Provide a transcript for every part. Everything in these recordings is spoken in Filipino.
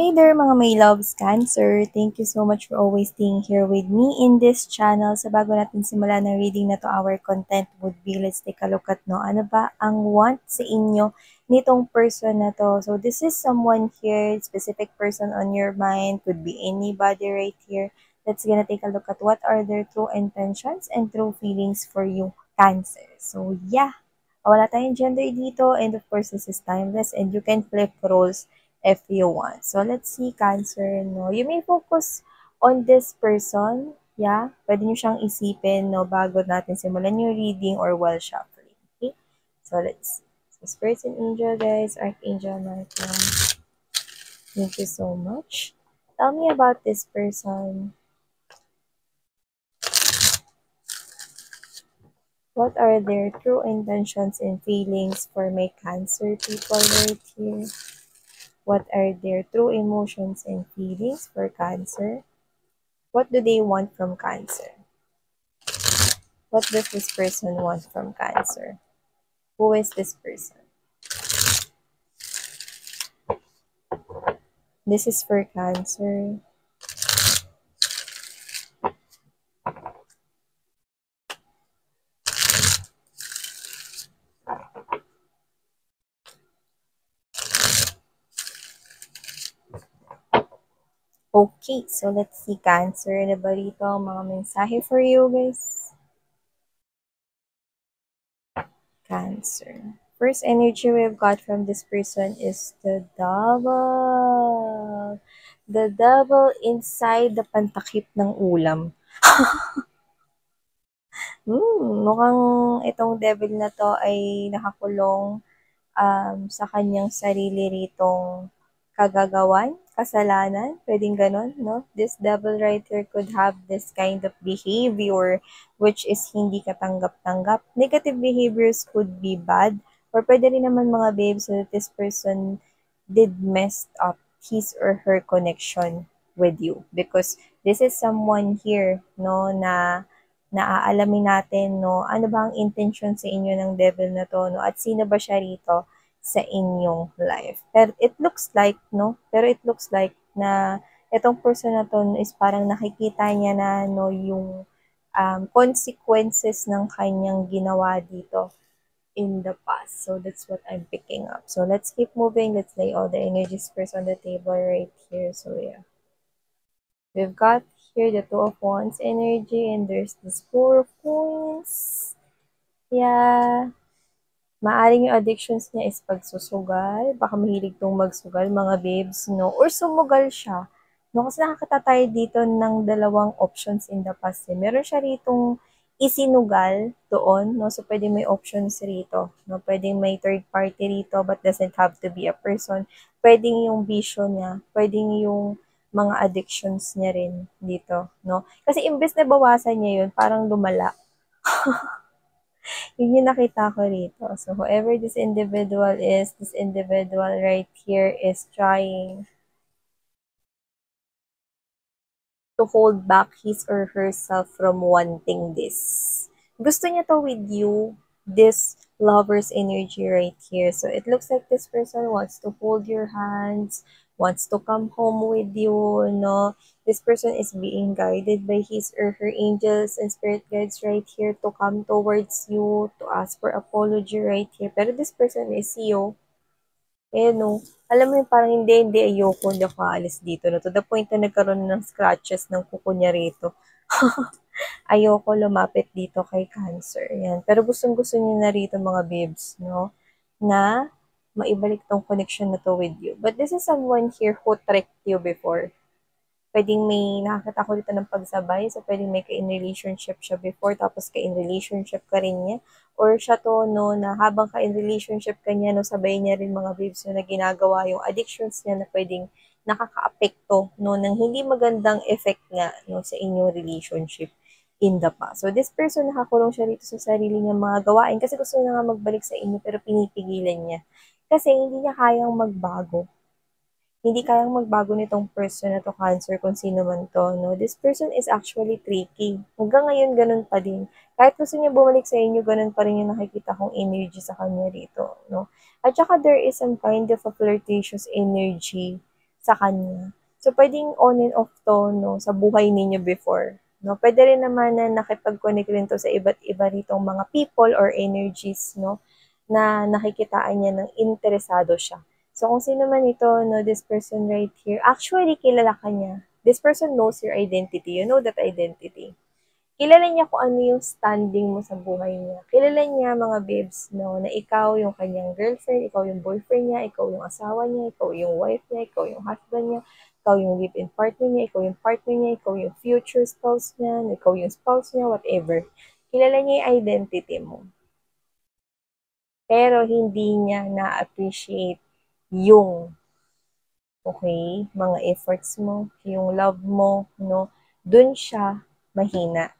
Hey there mga may loves Cancer! Thank you so much for always being here with me in this channel. Sa bago natin simulan ng reading na to, our content would be, let's take a look at ano ba ang want sa inyo nitong person na to. So this is someone here, specific person on your mind, could be anybody right here. Let's gonna take a look at what are their true intentions and true feelings for you, Cancer. So yeah, wala tayong gender dito, and of course this is timeless and you can flip roles if you want. So, let's see, Cancer, no? You may focus on this person, yeah? Pwede nyo siyang isipin, no, bago natin simulan yung reading or while shuffling, okay? So, let's see. So, Spirits and Angel, guys, Archangel Michael, thank you so much. Tell me about this person. What are their true intentions and feelings for my Cancer people right here? What are their true emotions and feelings for Cancer? What do they want from Cancer? What does this person want from Cancer? Who is this person? This is for Cancer. Okay, so let's see, Cancer. Ano ba rito ang mga mensahe for you, guys? Cancer. First energy we've got from this person is the Devil. The Devil inside the pantakip ng ulam. Mukhang itong devil na to ay nakakulong sa kanyang sarili ritong kagagawan, kasalanan, pwedeng ganon, no? This devil right here could have this kind of behavior which is hindi katanggap-tanggap. Negative behaviors could be bad, or pwede rin naman mga babes so that this person did messed up his or her connection with you, because this is someone here, no, na naaalamin natin, no, ano ba ang intention sa inyo ng devil na to, no, at sino ba siya rito sa inyong life. Pero it looks like, no, na itong person na to is parang nakikita niya na, no, yung consequences ng kanyang ginawa dito in the past. So that's what I'm picking up. So let's keep moving. Let's lay all the energies first on the table right here. So yeah. We've got here the Two of Wands energy, and there's this Four of Coins. Yeah. Maaring yung addictions niya is pagsusugal. Baka mahilig tong magsugal, mga babes, no? Or sumugal siya. No? Kasi nakakita tayo dito ng dalawang options in the past. Eh. Meron siya ritong isinugal doon, no? So, pwede may options rito. No? Pwede may third party rito, but doesn't have to be a person. Pwede yung vision niya. Pwede yung mga addictions niya rin dito, no? Kasi imbes na bawasan niya yun, parang lumala. Yun yung nakita ko rito. So, whoever this individual right here is trying to hold back his or herself from wanting this. Gusto niya to with you, this lover's energy right here. So, it looks like this person wants to hold your hands, wants to come home with you, no? This person is being guided by his or her angels and spirit guides right here to come towards you, to ask for apology right here. Pero this person is you. Eh, no. Alam mo yung parang hindi, ayoko, hindi ako aalis dito. No? To the point na nagkaroon ng scratches ng kuko niya rito. Ayoko lumapit dito kay Cancer. Yan. Pero gustong-gusto niya na rito mga babes, no? Na maibalik tong connection na to with you. But this is someone here who tricked you before. Pwedeng may nakakita ko dito ng pagsabay, so pwedeng may ka-in relationship siya before, tapos ka-in relationship ka rin niya. Or siya to, no, na habang ka-in relationship ka niya, no, sabay niya rin mga babes na ginagawa yung addictions niya na pwedeng nakaka-apekto, no, ng hindi magandang effect nga, no, sa inyong relationship in the past. So, this person, nakakulong siya rito sa sarili niya mga gawain kasi gusto niya nga magbalik sa inyo pero pinipigilan niya. Kasi hindi niya kayang magbago. Hindi kayang magbago nitong person na to, Cancer, kung sino man to, no? This person is actually tricky. Hanggang ngayon, ganun pa din. Kahit gusto niya bumalik sa inyo, ganun pa rin yung nakikita kong energy sa kanya rito, no? At saka there is some kind of a flirtatious energy sa kanya. So, pwedeng on and off to, no, sa buhay ninyo before. No? Pwede rin naman na nakipag-connect rin to sa iba't iba ritong mga people or energies, no, na nakikitaan niya ng interesado siya. So, kung sino man ito, no, this person right here, actually, kilala ka niya. This person knows your identity. You know that identity. Kilala niya kung ano yung standing mo sa buhay niya. Kilala niya, mga babes, no, na ikaw yung kanyang girlfriend, ikaw yung boyfriend niya, ikaw yung asawa niya, ikaw yung wife niya, ikaw yung husband niya, ikaw yung live-in partner niya, ikaw yung partner niya, ikaw yung future spouse niya, ikaw yung spouse niya, whatever. Kilala niya yung identity mo. Pero hindi niya na-appreciate yung, okay, mga efforts mo, yung love mo, no? Dun siya mahina.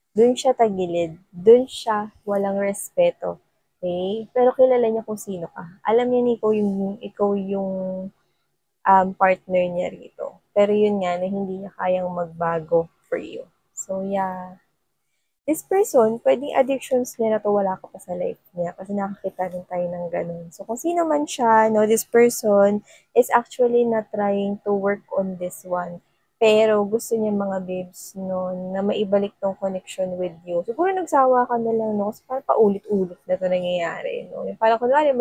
Dun siya tagilid. Dun siya walang respeto. Okay? Pero kilala niya kung sino ka. Alam niya na ikaw yung partner niya rito. Pero yun nga, na hindi niya kayang magbago for you. So, yeah. This person, pwedeng addictions niya na to wala ka pa sa life niya kasi nakakita rin tayo ng ganun. So, kung sino man siya, no, this person is actually not trying to work on this one. Pero gusto niya mga babes, no, na maibalik tong connection with you. Siguro nagsawa ka na lang, no, kasi parang paulit-ulit na to nangyayari, no. Yung parang kunwari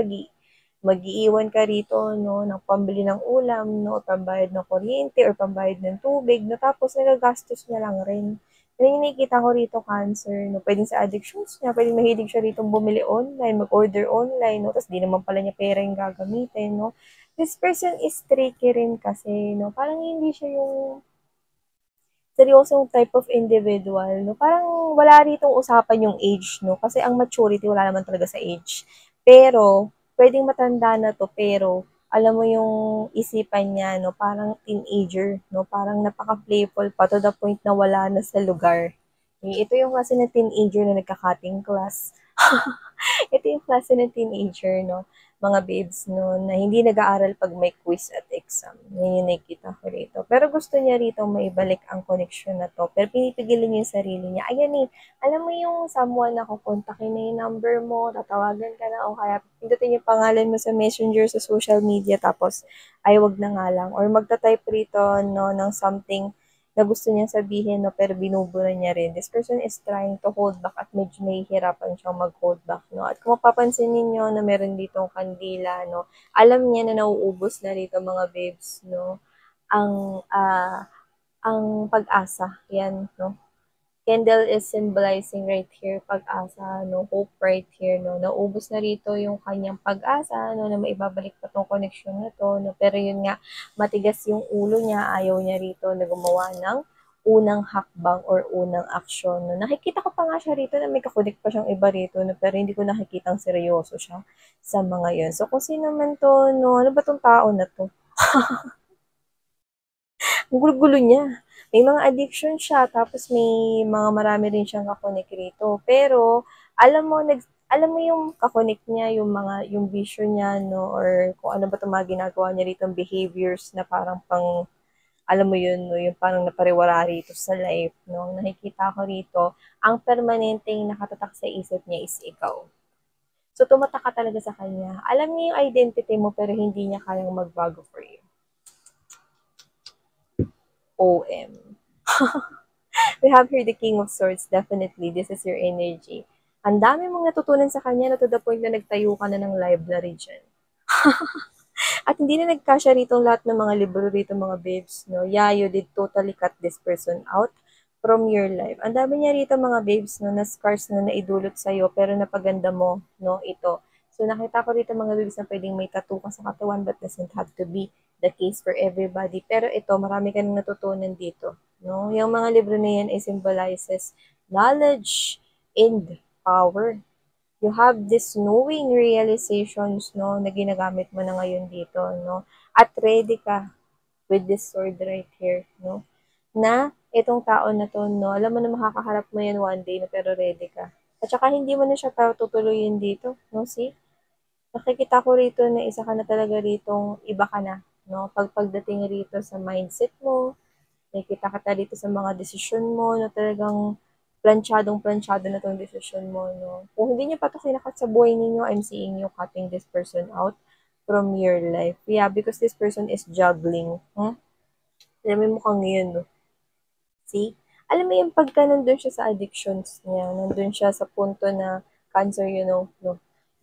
mag-iiwan ka rito, no, ng pambili ng ulam, no, pambayad ng kuryente, or pambayad ng tubig, no, tapos nagagastos niya lang rin. Yan yung nakikita ko rito, cancer, no? Pwedeng sa addictions niya, pwedeng mahilig siya rito bumili online, mag-order online, no? Tapos di naman pala niya pera yung gagamitin, no? This person is tricky rin kasi, no? Parang hindi siya yung seryosong type of individual, no? Parang wala ritong usapan yung age, no? Kasi ang maturity wala naman talaga sa age. Pero, pwedeng matanda na to, pero alam mo yung isipan niya, no? Parang teenager, no? Parang napaka-playful pa to the point na wala na sa lugar. Ito yung kasi na teenager na nagka-cutting class. Ito yung klase ng teenager, no? Mga babes, no? Na hindi nag-aaral pag may quiz at exam. Yan yung nakikita ko rito. Pero gusto niya rito maibalik ang connection na to. Pero pinipigilan niya yung sarili niya. Ayan eh, alam mo yung someone na kukontakin na yung number mo, tatawagan ka na, o kaya pindutin yung pangalan mo sa messenger, sa social media, tapos ay wag na nga lang. Or magta-type rito, no, ng something na gusto niyang sabihin, no, pero binubura niya rin. This person is trying to hold back at medyo nahihirapan siyang mag-hold back, no. At kung mapapansin niyo na meron ditong kandila, no, alam niya na nauubos na rito, mga babes, no, ang ang pag-asa, yan, no. Candle is symbolizing right here, pag-asa, no, hope right here, no. Naubos na rito yung kanyang pag-asa, no, na maibabalik pa tong connection na to, no. Pero yun nga, matigas yung ulo niya, ayaw niya rito na gumawa ng unang hakbang or unang aksyon, no. Nakikita ko pa nga siya rito na may kakunik pa siyang iba rito, no, pero hindi ko nakikitang seryoso siya sa mga yun. So, kung sino man to, no, ano ba tong tao na to? Ang gulo-gulo niya. May mga addiction siya, tapos may mga marami rin siyang kakonek rito. Pero, alam mo yung kakonek niya, yung vision niya, no, or kung ano ba itong mga ginagawa niya rito, behaviors na parang alam mo yun, no, yung parang napariwara rito sa life, no, nakikita ko rito, ang permanenteng nakatatak sa isip niya is ikaw. So, tumatak ka talaga sa kanya. Alam niya yung identity mo, pero hindi niya kayang magbago for you. OM. We have here the King of Swords. Definitely, this is your energy. Ang dami mong natutunan sa kanya na to the point na nagtayo ka na ng library dyan. At hindi na nagkasya rito lahat ng mga libro rito, mga babes, no? Yeah, you did totally cut this person out from your life. Ang dami niya rito, mga babes, no, na scars na naidulot sa'yo, pero napaganda mo, no, ito. So, nakita ko rito, mga babes, na pwedeng may tattoo ka sa katawan, but doesn't have to be the case for everybody. Pero ito, marami ka nang natutunan dito, no? Yung mga libro na yan ay symbolizes knowledge and power. You have this knowing realizations, no, na ginagamit mo na ngayon dito, no? At ready ka with this sword right here, no? Na itong tao na to, no, alam mo na makakaharap mo yan one day, no, pero ready ka. At saka hindi mo na siya tutuloyin dito, no? See? Nakikita ko rito na isa ka na talaga ritong iba ka na, no? Pagdating rito sa mindset mo, nakikita ka dito sa mga desisyon mo na talagang planchadong-planchado na tong desisyon mo, no? Kung hindi niyo pa ito kinakat sa buhay ninyo, I'm seeing you cutting this person out from your life. Yeah, because this person is juggling. Hmm? Alam mo, mukhang yun, no? See? Alam mo yung pagka nandun siya sa addictions niya, nandun siya sa punto na cancer, no,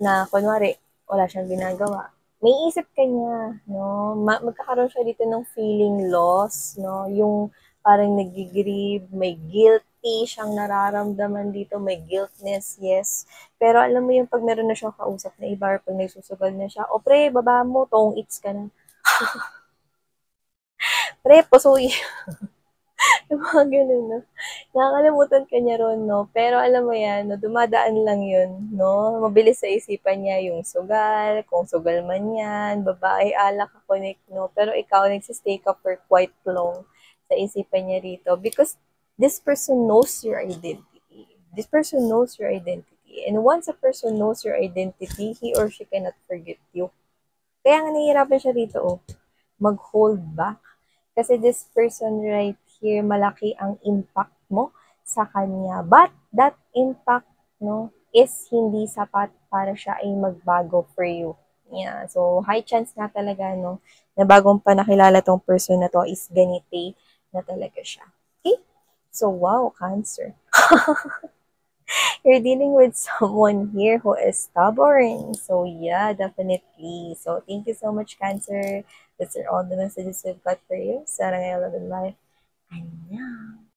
na kunwari, wala siyang ginagawa. May isip ka niya, no, magkakaroon siya dito ng feeling loss, no, yung parang nagigrieve, may guilty siyang nararamdaman dito, may guiltness, yes. Pero alam mo yung pag meron na siyang kausap na iba or pag nagsusugal na siya, o pre, baba mo, tong its ka na. Pre, pusuy. Yung mga ganun, no? Nakakalimutan ka niya ron, no? Pero alam mo yan, no? Dumadaan lang yun, no? Mabilis sa isipan niya yung sugal, kung sugal man yan, babae, alak, connect, no? Pero ikaw, nagsistay ka for quite long sa isipan niya rito because this person knows your identity. This person knows your identity. And once a person knows your identity, he or she cannot forget you. Kaya nga nahihirapan siya rito, oh, mag-hold back. Kasi this person right here, malaki ang impact mo sa kanya. But that impact, no, is hindi sapat para siya ay magbago for you. Yeah. So, high chance na talaga, no, na bagong pa nakilala tong person na to is ganite na talaga siya. Okay? So, wow, Cancer. You're dealing with someone here who is stubborn. So yeah, definitely. So thank you so much, Cancer. These are all the messages we've got for you. Sarang I love in life. And yeah.